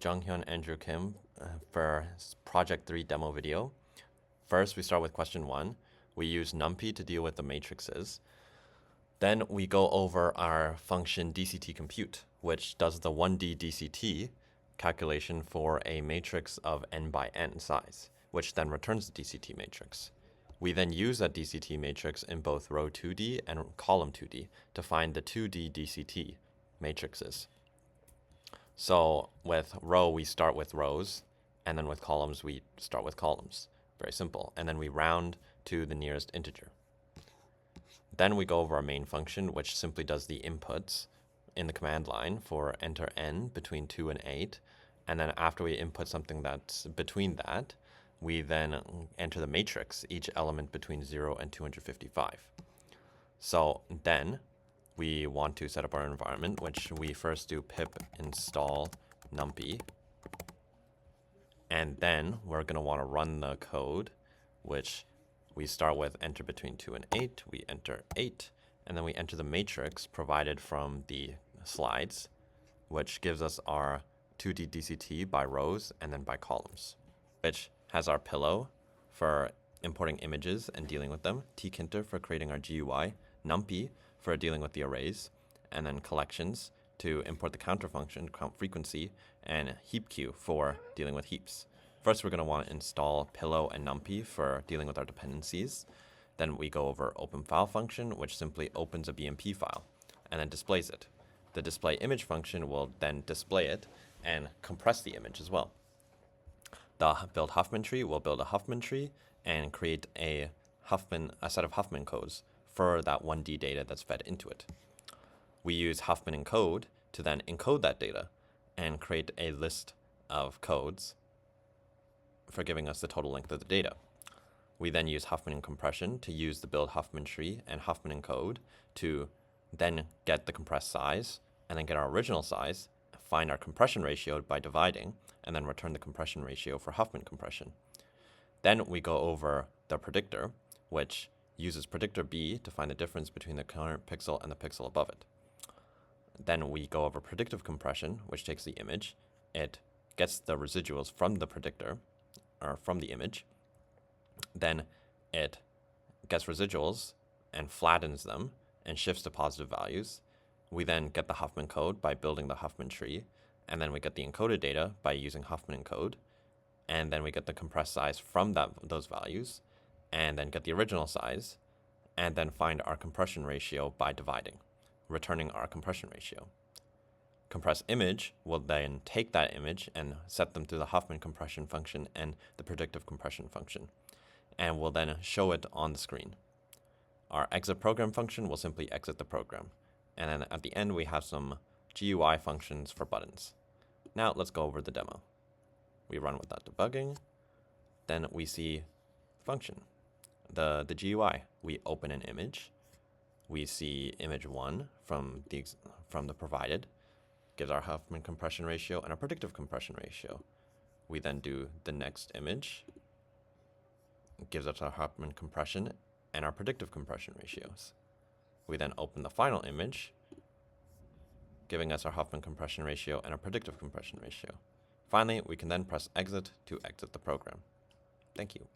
Jung, Hyun, Andrew, Kim for Project 3 demo video. First, we start with question 1. We use NumPy to deal with the matrices. Then we go over our function DCT compute, which does the 1D DCT calculation for a matrix of n by n size, which then returns the DCT matrix. We then use that DCT matrix in both row 2D and column 2D to find the 2D DCT matrices. So with row, we start with rows, and then with columns, we start with columns. Very simple. And then we round to the nearest integer. Then we go over our main function, which simply does the inputs in the command line for enter n between 2 and 8. And then after we input something that's between that, we then enter the matrix, each element between 0 and 255. So then we want to set up our environment, which we first do pip install numpy. And then we're going to want to run the code, which we start with enter between 2 and 8. We enter 8, and then we enter the matrix provided from the slides, which gives us our 2D DCT by rows and then by columns, which has our pillow for importing images and dealing with them, tkinter for creating our GUI, numpy for dealing with the arrays, and then collections to import the counter function, count frequency, and heapq for dealing with heaps. First, we're going to want to install pillow and numpy for dealing with our dependencies. Then we go over open file function, which simply opens a BMP file and then displays it. The display image function will then display it and compress the image as well. The build Huffman tree will build a Huffman tree and create a set of Huffman codes for that 1D data that's fed into it. We use Huffman encode to then encode that data and create a list of codes for giving us the total length of the data. We then use Huffman compression to use the build Huffman tree and Huffman encode to then get the compressed size and then get our original size, find our compression ratio by dividing, and then return the compression ratio for Huffman compression. Then we go over the predictor, which uses predictor B to find the difference between the current pixel and the pixel above it. Then we go over predictive compression, which takes the image. It gets the residuals from the predictor, or from the image. Then it gets residuals and flattens them and shifts to positive values. We then get the Huffman code by building the Huffman tree, and then we get the encoded data by using Huffman encode, and then we get the compressed size from those values, and then get the original size, and then find our compression ratio by dividing, returning our compression ratio. Compressed image will then take that image and set them through the Huffman compression function and the predictive compression function, and will then show it on the screen. Our exit program function will simply exit the program. And then at the end, we have some GUI functions for buttons. Now let's go over the demo. We run without debugging. Then we see function. The GUI, we open an image. We see image 1 from the provided, gives our Huffman compression ratio and our predictive compression ratio. We then do the next image, gives us our Huffman compression and our predictive compression ratios. We then open the final image, giving us our Huffman compression ratio and our predictive compression ratio. Finally, we can then press exit to exit the program. Thank you.